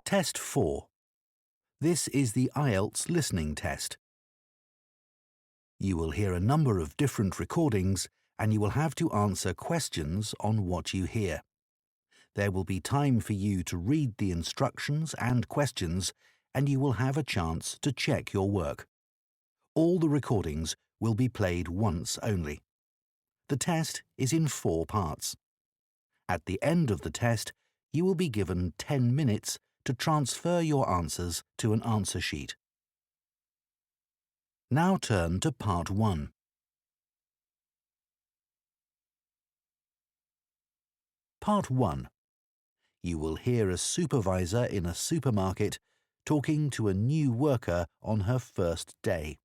Test 4. This is the IELTS listening test. You will hear a number of different recordings and you will have to answer questions on what you hear. There will be time for you to read the instructions and questions and you will have a chance to check your work. All the recordings will be played once only. The test is in 4 parts. At the end of the test, you will be given 10 minutes to transfer your answers to an answer sheet. Now turn to Part 1. Part 1. You will hear a supervisor in a supermarket talking to a new worker on her first day.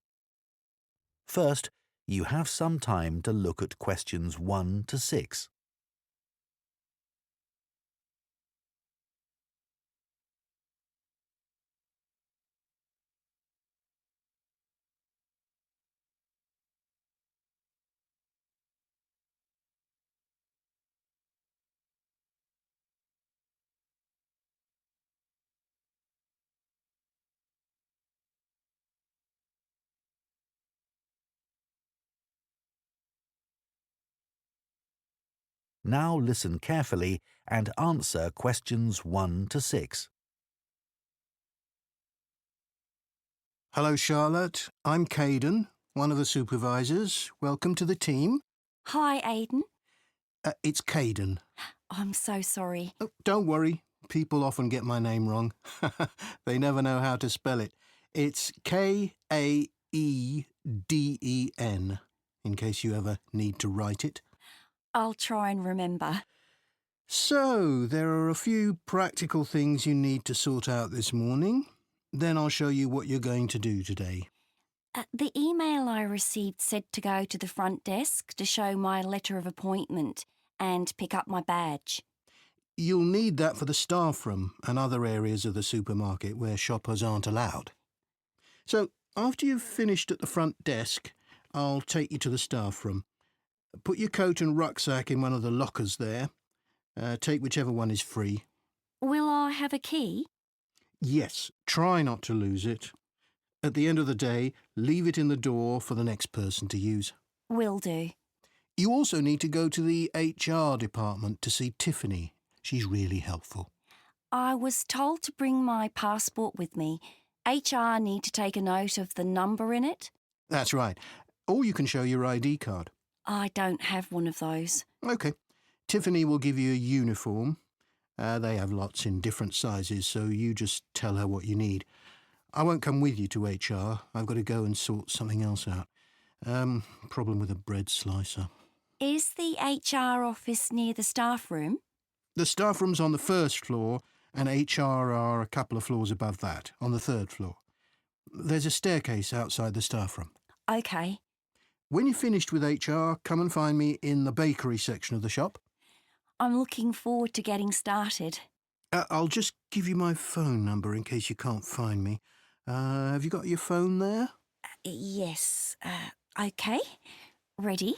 First, you have some time to look at questions 1 to 6. Now listen carefully and answer questions 1 to 6. Hello, Charlotte. I'm Caden, one of the supervisors. Welcome to the team. Hi, Aidan. It's Caden. I'm so sorry. Oh, don't worry. People often get my name wrong. They never know how to spell it. It's Kaeden, in case you ever need to write it. I'll try and remember. So, there are a few practical things you need to sort out this morning. Then I'll show you what you're going to do today. The email I received said to go to the front desk to show my letter of appointment and pick up my badge. You'll need that for the staff room and other areas of the supermarket where shoppers aren't allowed. So, after you've finished at the front desk, I'll take you to the staff room. Put your coat and rucksack in one of the lockers there. Take whichever one is free. Will I have a key? Yes, try not to lose it. At the end of the day, leave it in the door for the next person to use. Will do. You also need to go to the HR department to see Tiffany. She's really helpful. I was told to bring my passport with me. HR need to take a note of the number in it. That's right. Or you can show your ID card. I don't have one of those. OK. Tiffany will give you a uniform. They have lots in different sizes, so you just tell her what you need. I won't come with you to HR. I've got to go and sort something else out. Problem with a bread slicer. Is the HR office near the staff room? The staff room's on the 1st floor, and HR are a couple of floors above that, on the 3rd floor. There's a staircase outside the staff room. OK. When you're finished with HR, come and find me in the bakery section of the shop. I'm looking forward to getting started. I'll just give you my phone number in case you can't find me. Have you got your phone there? Yes. OK. Ready?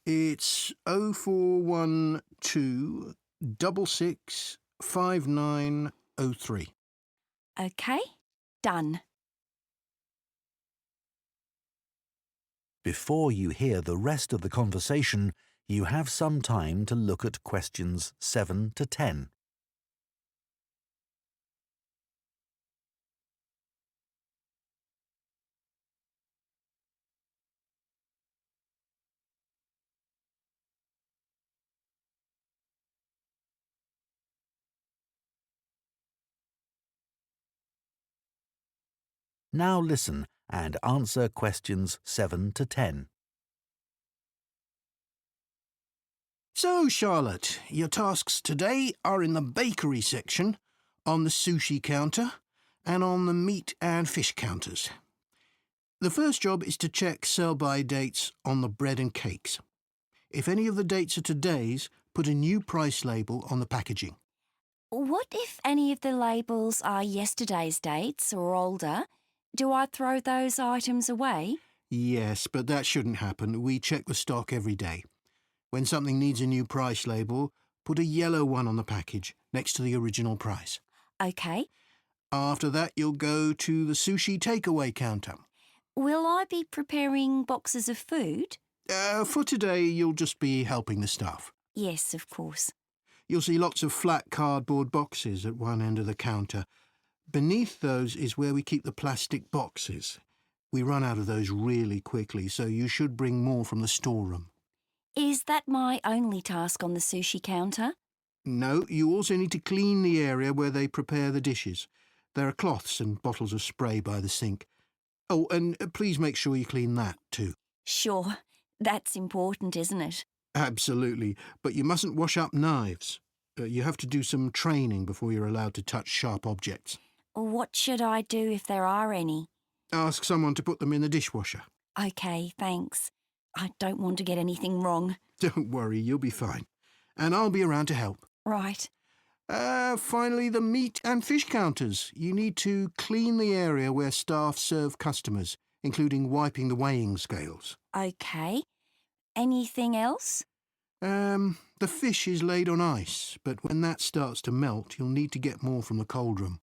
It's 0412 66 5903. OK. Done. Before you hear the rest of the conversation, you have some time to look at questions 7 to 10. Now listen and answer questions 7 to 10. So, Charlotte, your tasks today are in the bakery section, on the sushi counter, and on the meat and fish counters. The first job is to check sell-by dates on the bread and cakes. If any of the dates are today's, put a new price label on the packaging. What if any of the labels are yesterday's dates or older? Do I throw those items away? Yes, but that shouldn't happen. We check the stock every day. When something needs a new price label, put a yellow one on the package, next to the original price. OK. After that, you'll go to the sushi takeaway counter. Will I be preparing boxes of food? For today, you'll just be helping the staff. Yes, of course. You'll see lots of flat cardboard boxes at one end of the counter. Beneath those is where we keep the plastic boxes. We run out of those really quickly, so you should bring more from the storeroom. Is that my only task on the sushi counter? No, you also need to clean the area where they prepare the dishes. There are cloths and bottles of spray by the sink. Oh, and please make sure you clean that too. Sure, that's important, isn't it? Absolutely, but you mustn't wash up knives. You have to do some training before you're allowed to touch sharp objects. What should I do if there are any? Ask someone to put them in the dishwasher. OK, thanks. I don't want to get anything wrong. Don't worry, you'll be fine. And I'll be around to help. Right. Finally, the meat and fish counters. You need to clean the area where staff serve customers, including wiping the weighing scales. OK. Anything else? The fish is laid on ice, but when that starts to melt, you'll need to get more from the cold room.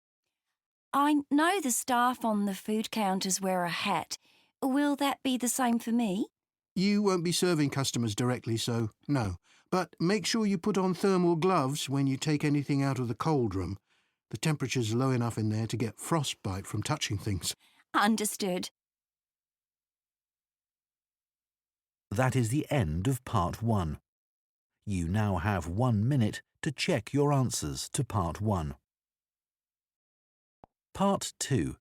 I know the staff on the food counters wear a hat. Will that be the same for me? You won't be serving customers directly, so no. But make sure you put on thermal gloves when you take anything out of the cold room. The temperature's low enough in there to get frostbite from touching things. Understood. That is the end of Part 1. You now have 1 minute to check your answers to Part 1. Part 2.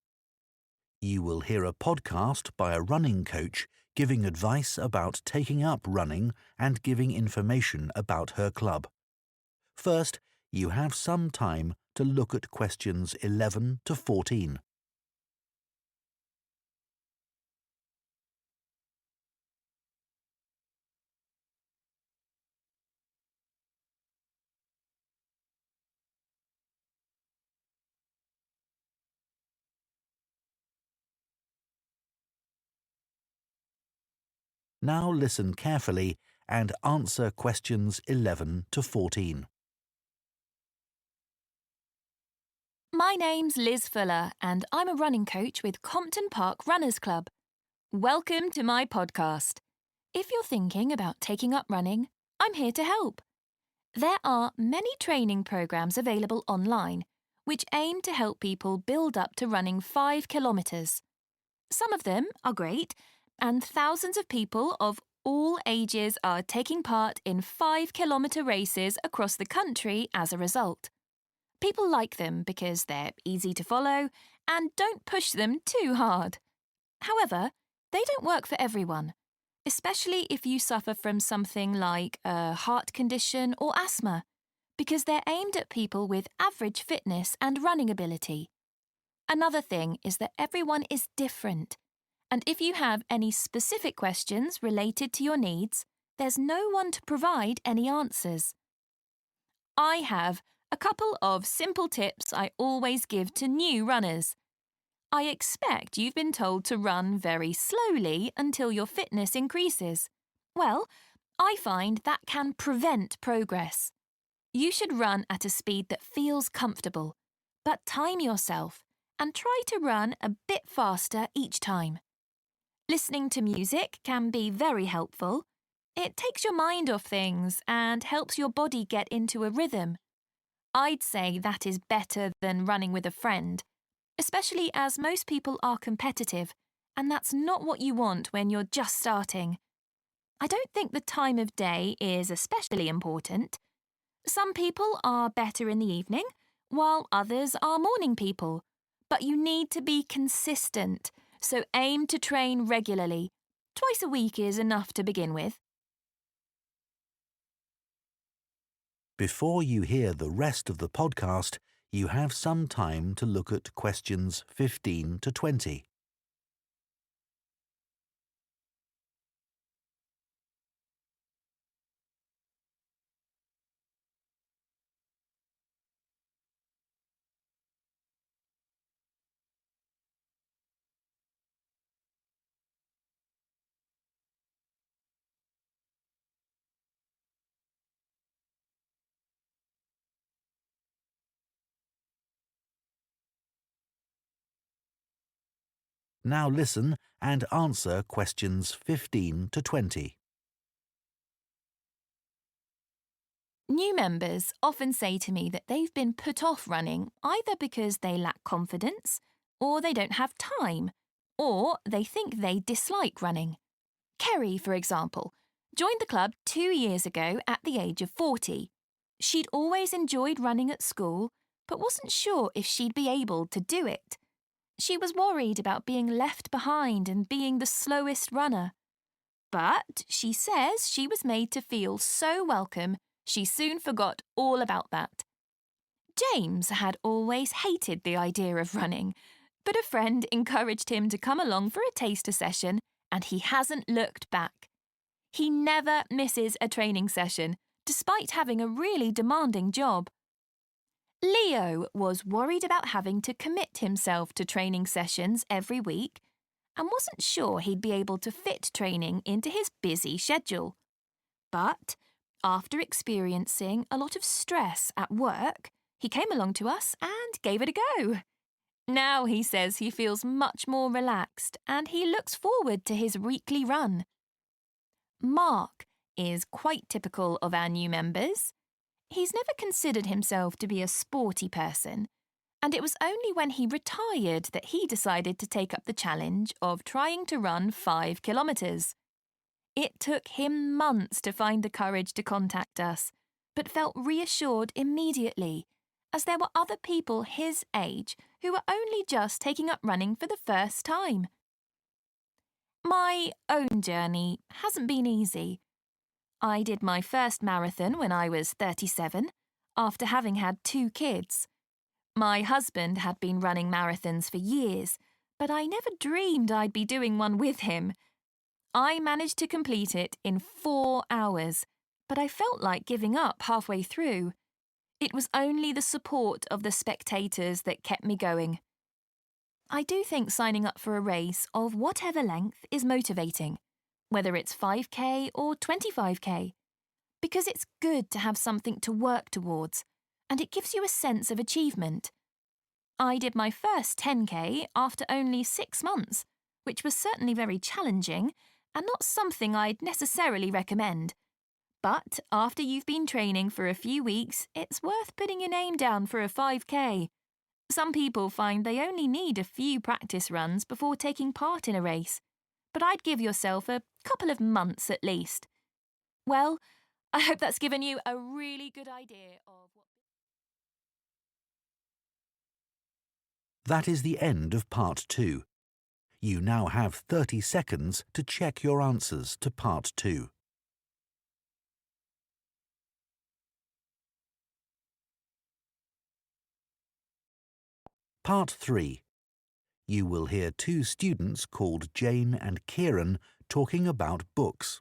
You will hear a podcast by a running coach giving advice about taking up running and giving information about her club. First, you have some time to look at questions 11 to 14. Now listen carefully and answer questions 11 to 14. My name's Liz Fuller and I'm a running coach with Compton Park Runners Club. Welcome to my podcast. If you're thinking about taking up running, I'm here to help. There are many training programs available online which aim to help people build up to running 5 kilometres. Some of them are great, and thousands of people of all ages are taking part in 5-kilometre races across the country as a result. People like them because they're easy to follow and don't push them too hard. However, they don't work for everyone, especially if you suffer from something like a heart condition or asthma, because they're aimed at people with average fitness and running ability. Another thing is that everyone is different, and if you have any specific questions related to your needs, there's no one to provide any answers. I have a couple of simple tips I always give to new runners. I expect you've been told to run very slowly until your fitness increases. Well, I find that can prevent progress. You should run at a speed that feels comfortable, but time yourself and try to run a bit faster each time. Listening to music can be very helpful. It takes your mind off things and helps your body get into a rhythm. I'd say that is better than running with a friend, especially as most people are competitive, and that's not what you want when you're just starting. I don't think the time of day is especially important. Some people are better in the evening, while others are morning people. But you need to be consistent, so aim to train regularly. Twice a week is enough to begin with. Before you hear the rest of the podcast, you have some time to look at questions 15 to 20. Now listen and answer questions 15 to 20. New members often say to me that they've been put off running either because they lack confidence, or they don't have time, or they think they dislike running. Kerry, for example, joined the club 2 years ago at the age of 40. She'd always enjoyed running at school, but wasn't sure if she'd be able to do it. She was worried about being left behind and being the slowest runner. But she says she was made to feel so welcome, she soon forgot all about that. James had always hated the idea of running, but a friend encouraged him to come along for a taster session, and he hasn't looked back. He never misses a training session, despite having a really demanding job. Leo was worried about having to commit himself to training sessions every week and wasn't sure he'd be able to fit training into his busy schedule. But after experiencing a lot of stress at work, he came along to us and gave it a go. Now he says he feels much more relaxed and he looks forward to his weekly run. Mark is quite typical of our new members. He's never considered himself to be a sporty person, and it was only when he retired that he decided to take up the challenge of trying to run 5 kilometres. It took him months to find the courage to contact us, but felt reassured immediately, as there were other people his age who were only just taking up running for the first time. My own journey hasn't been easy. I did my first marathon when I was 37, after having had 2 kids. My husband had been running marathons for years, but I never dreamed I'd be doing one with him. I managed to complete it in 4 hours, but I felt like giving up halfway through. It was only the support of the spectators that kept me going. I do think signing up for a race of whatever length is motivating, whether it's 5k or 25k, because it's good to have something to work towards, and it gives you a sense of achievement. I did my first 10k after only 6 months, which was certainly very challenging and not something I'd necessarily recommend. But after you've been training for a few weeks, it's worth putting your name down for a 5k. Some people find they only need a few practice runs before taking part in a race, but I'd give yourself a couple of months at least. Well, I hope that's given you a really good idea of what... That is the end of Part 2. You now have 30 seconds to check your answers to Part 2. Part 3. You will hear 2 students called Jane and Kieran talking about books.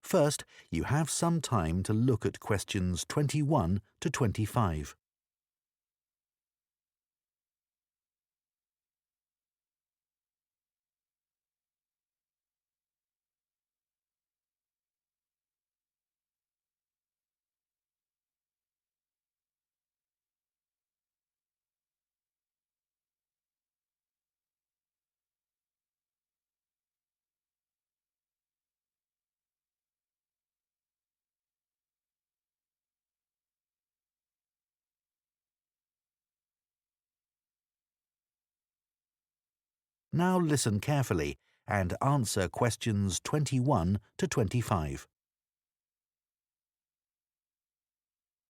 First, you have some time to look at questions 21 to 25. Now listen carefully and answer questions 21 to 25.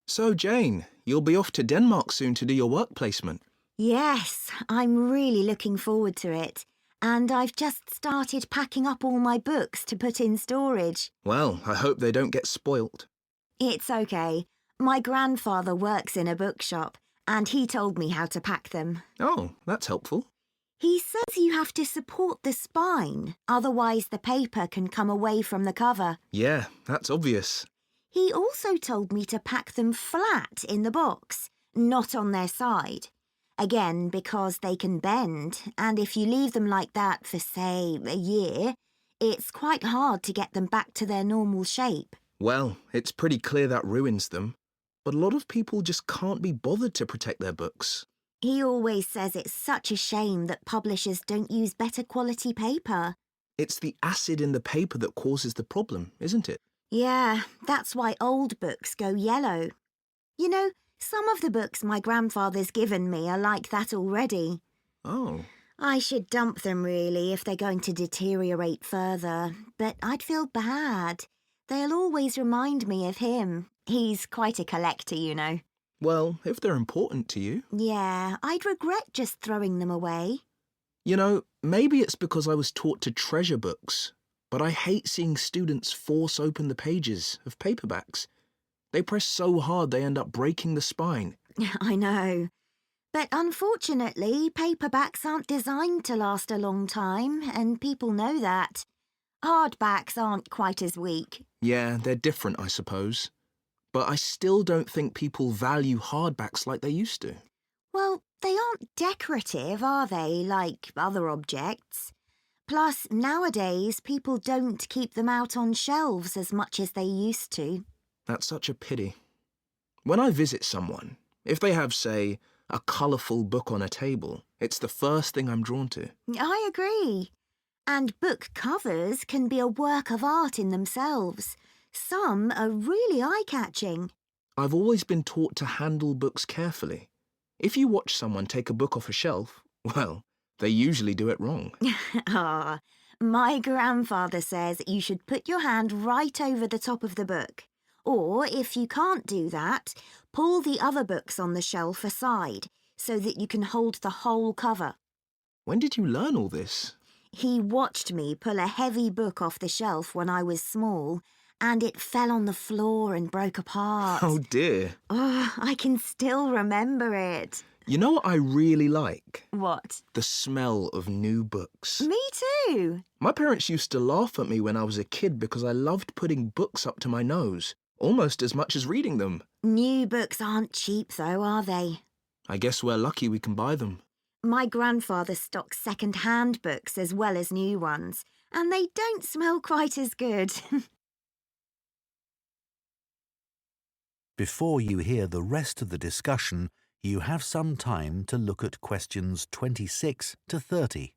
So, Jane, you'll be off to Denmark soon to do your work placement. Yes, I'm really looking forward to it. And I've just started packing up all my books to put in storage. Well, I hope they don't get spoilt. It's okay. My grandfather works in a bookshop, and he told me how to pack them. Oh, that's helpful. He says you have to support the spine, otherwise the paper can come away from the cover. Yeah, that's obvious. He also told me to pack them flat in the box, not on their side. Again, because they can bend, and if you leave them like that for, say, a year, it's quite hard to get them back to their normal shape. Well, it's pretty clear that ruins them. But a lot of people just can't be bothered to protect their books. He always says it's such a shame that publishers don't use better quality paper. It's the acid in the paper that causes the problem, isn't it? Yeah, that's why old books go yellow. You know, some of the books my grandfather's given me are like that already. Oh. I should dump them really if they're going to deteriorate further, but I'd feel bad. They'll always remind me of him. He's quite a collector, you know. Well, if they're important to you. Yeah, I'd regret just throwing them away. You know, maybe it's because I was taught to treasure books, but I hate seeing students force open the pages of paperbacks. They press so hard they end up breaking the spine. I know. But unfortunately, paperbacks aren't designed to last a long time, and people know that. Hardbacks aren't quite as weak. Yeah, they're different, I suppose. But I still don't think people value hardbacks like they used to. Well, they aren't decorative, are they, like other objects? Plus, nowadays, people don't keep them out on shelves as much as they used to. That's such a pity. When I visit someone, if they have, say, a colourful book on a table, it's the first thing I'm drawn to. I agree. And book covers can be a work of art in themselves. Some are really eye-catching. I've always been taught to handle books carefully. If you watch someone take a book off a shelf, well, they usually do it wrong. Ah, my grandfather says you should put your hand right over the top of the book. Or, if you can't do that, pull the other books on the shelf aside so that you can hold the whole cover. When did you learn all this? He watched me pull a heavy book off the shelf when I was small, and it fell on the floor and broke apart. Oh dear. Oh, I can still remember it. You know what I really like? What? The smell of new books. Me too. My parents used to laugh at me when I was a kid because I loved putting books up to my nose, almost as much as reading them. New books aren't cheap though, are they? I guess we're lucky we can buy them. My grandfather stocks second-hand books as well as new ones, and they don't smell quite as good. Before you hear the rest of the discussion, you have some time to look at questions 26 to 30.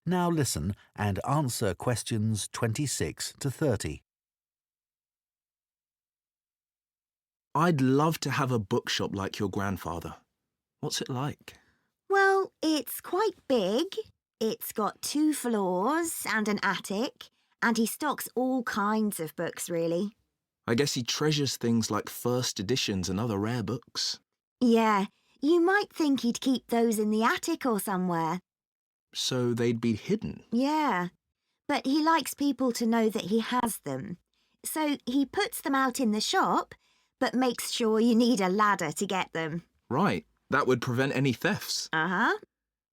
Now listen and answer questions 26 to 30. I'd love to have a bookshop like your grandfather. What's it like? Well, it's quite big. It's got 2 floors and an attic, and he stocks all kinds of books, really. I guess he treasures things like first editions and other rare books. Yeah, you might think he'd keep those in the attic or somewhere. So they'd be hidden. Yeah, but he likes people to know that he has them. So he puts them out in the shop, but makes sure you need a ladder to get them. Right, that would prevent any thefts. Uh-huh.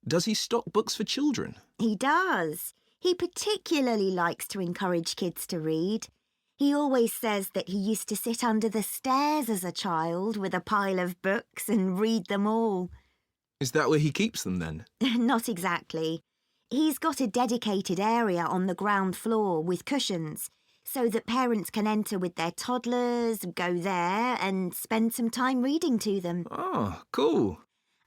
Does he stock books for children? He does. He particularly likes to encourage kids to read. He always says that he used to sit under the stairs as a child with a pile of books and read them all. Is that where he keeps them then? Not exactly. He's got a dedicated area on the ground floor with cushions so that parents can enter with their toddlers, go there and spend some time reading to them. Oh, cool.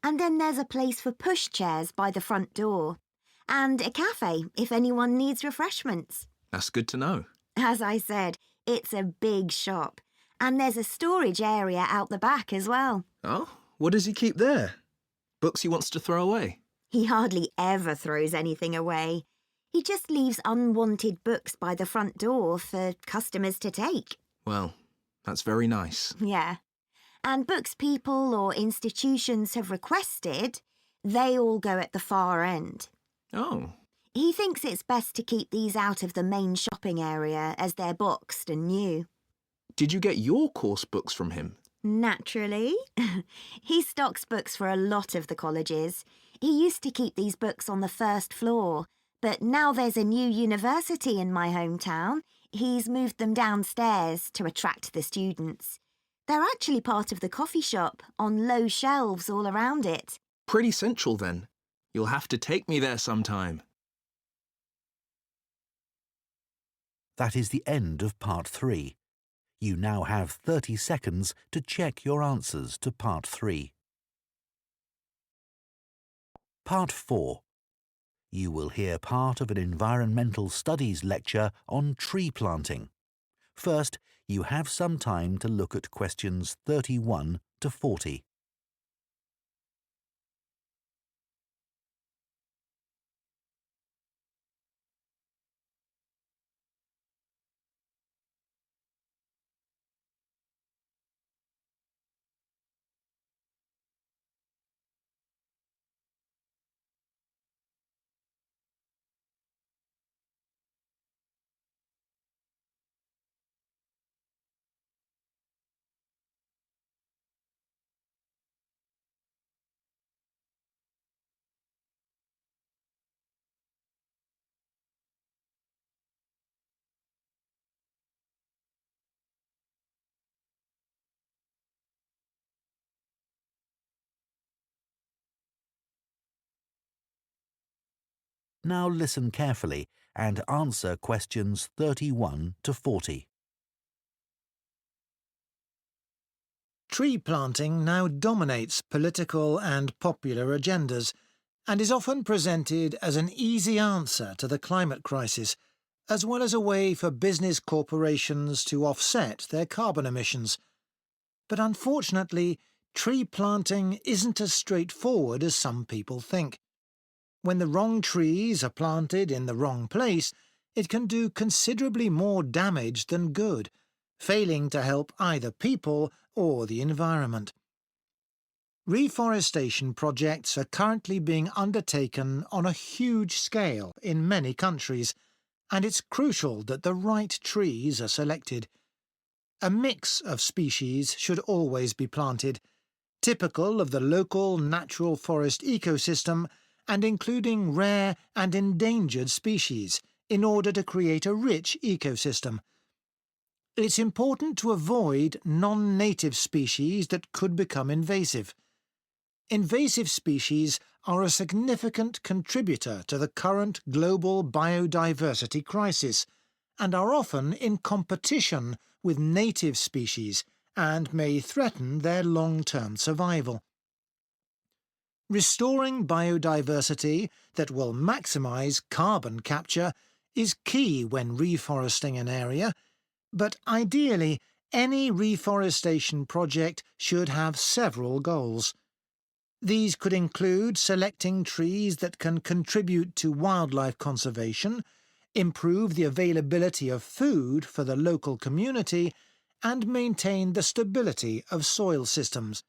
And then there's a place for pushchairs by the front door and a cafe if anyone needs refreshments. That's good to know. As I said, it's a big shop and there's a storage area out the back as well. Oh, what does he keep there? Books he wants to throw away? He hardly ever throws anything away. He just leaves unwanted books by the front door for customers to take. Well, that's very nice. Yeah. And books people or institutions have requested, they all go at the far end. Oh. He thinks it's best to keep these out of the main shopping area as they're boxed and new. Did you get your course books from him? Naturally. He stocks books for a lot of the colleges. He used to keep these books on the first floor, But now there's a new university in my hometown. He's moved them downstairs to attract the students. They're actually part of the coffee shop, on low shelves all around it. Pretty central then. You'll have to take me there sometime. That is the end of Part 3. You now have 30 seconds to check your answers to Part 3. Part 4. You will hear part of an environmental studies lecture on tree planting. First, you have some time to look at questions 31 to 40. Now listen carefully and answer questions 31 to 40. Tree planting now dominates political and popular agendas and is often presented as an easy answer to the climate crisis, as well as a way for business corporations to offset their carbon emissions. But unfortunately, tree planting isn't as straightforward as some people think. When the wrong trees are planted in the wrong place, it can do considerably more damage than good, failing to help either people or the environment. Reforestation projects are currently being undertaken on a huge scale in many countries, and it's crucial that the right trees are selected. A mix of species should always be planted, typical of the local natural forest ecosystem and including rare and endangered species, in order to create a rich ecosystem. It's important to avoid non-native species that could become invasive. Invasive species are a significant contributor to the current global biodiversity crisis and are often in competition with native species and may threaten their long-term survival. Restoring biodiversity that will maximise carbon capture is key when reforesting an area, but ideally any reforestation project should have several goals. These could include selecting trees that can contribute to wildlife conservation, improve the availability of food for the local community, and maintain the stability of soil systems.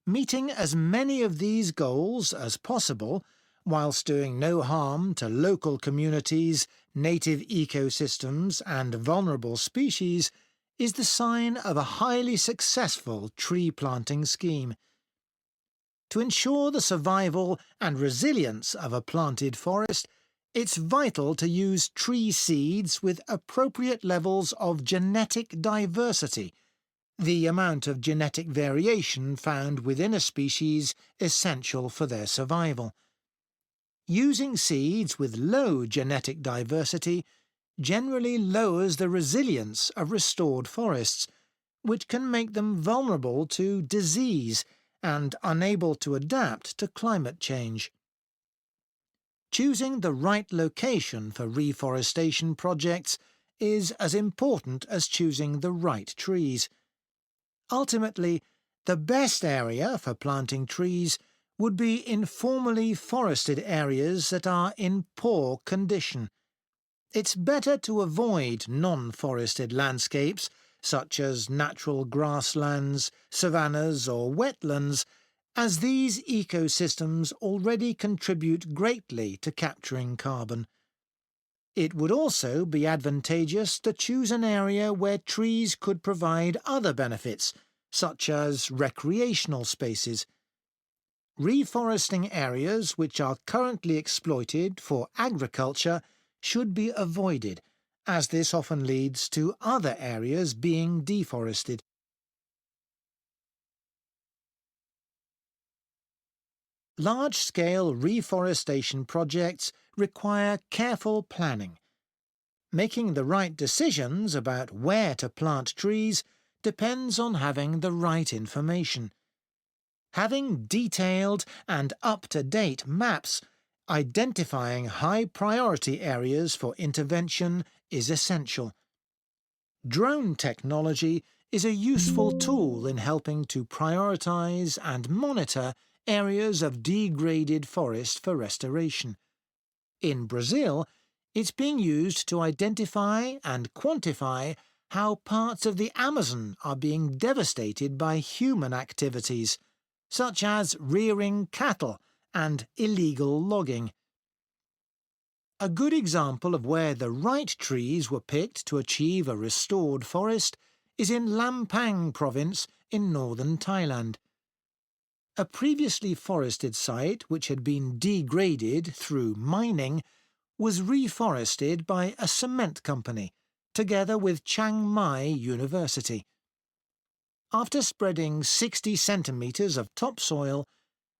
Meeting as many of these goals as possible, whilst doing no harm to local communities, native ecosystems and vulnerable species, is the sign of a highly successful tree planting scheme. To ensure the survival and resilience of a planted forest, it's vital to use tree seeds with appropriate levels of genetic diversity, the amount of genetic variation found within a species essential for their survival. Using seeds with low genetic diversity generally lowers the resilience of restored forests, which can make them vulnerable to disease and unable to adapt to climate change. Choosing the right location for reforestation projects is as important as choosing the right trees. Ultimately, the best area for planting trees would be informally forested areas that are in poor condition. It's better to avoid non-forested landscapes, such as natural grasslands, savannas or wetlands, as these ecosystems already contribute greatly to capturing carbon. It would also be advantageous to choose an area where trees could provide other benefits, such as recreational spaces. Reforesting areas which are currently exploited for agriculture should be avoided, as this often leads to other areas being deforested. Large-scale reforestation projects require careful planning. Making the right decisions about where to plant trees depends on having the right information. Having detailed and up-to-date maps identifying high-priority areas for intervention is essential. Drone technology is a useful tool in helping to prioritise and monitor areas of degraded forest for restoration. In Brazil, it's being used to identify and quantify how parts of the Amazon are being devastated by human activities, such as rearing cattle and illegal logging. A good example of where the right trees were picked to achieve a restored forest is in Lampang province in northern Thailand. A previously forested site which had been degraded through mining was reforested by a cement company, together with Chiang Mai University. After spreading 60 centimetres of topsoil,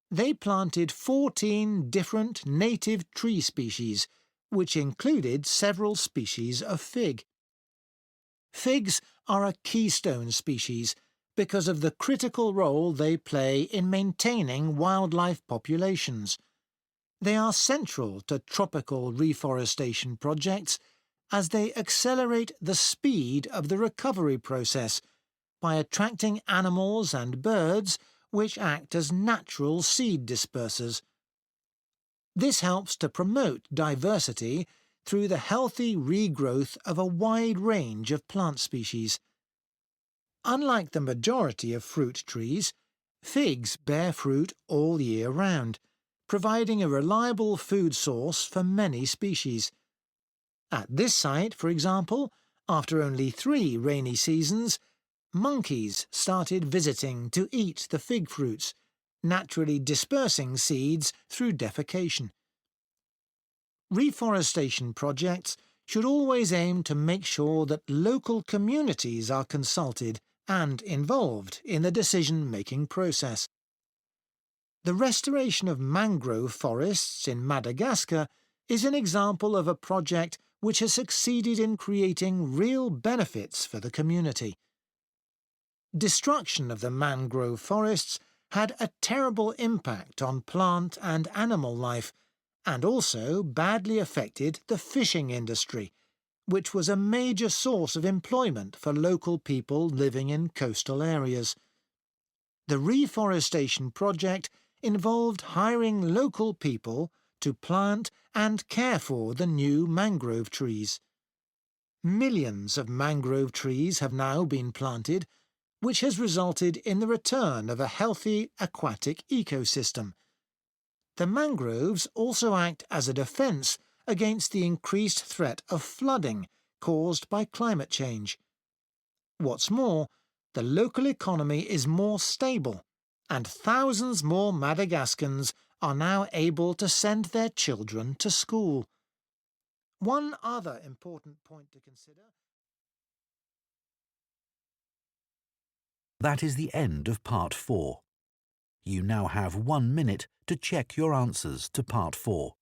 they planted 14 different native tree species, which included several species of fig. Figs are a keystone species because of the critical role they play in maintaining wildlife populations. They are central to tropical reforestation projects as they accelerate the speed of the recovery process by attracting animals and birds which act as natural seed dispersers. This helps to promote diversity through the healthy regrowth of a wide range of plant species. Unlike the majority of fruit trees, figs bear fruit all year round, providing a reliable food source for many species. At this site, for example, after only 3 rainy seasons, monkeys started visiting to eat the fig fruits, naturally dispersing seeds through defecation. Reforestation projects should always aim to make sure that local communities are consulted and involved in the decision-making process. The restoration of mangrove forests in Madagascar is an example of a project which has succeeded in creating real benefits for the community. Destruction of the mangrove forests had a terrible impact on plant and animal life, and also badly affected the fishing industry, which was a major source of employment for local people living in coastal areas. The reforestation project involved hiring local people to plant and care for the new mangrove trees. Millions of mangrove trees have now been planted, which has resulted in the return of a healthy aquatic ecosystem. The mangroves also act as a defence against the increased threat of flooding caused by climate change. What's more, the local economy is more stable, and thousands more Madagascans are now able to send their children to school. One other important point to consider. That is the end of Part 4. You now have 1 minute to check your answers to Part 4.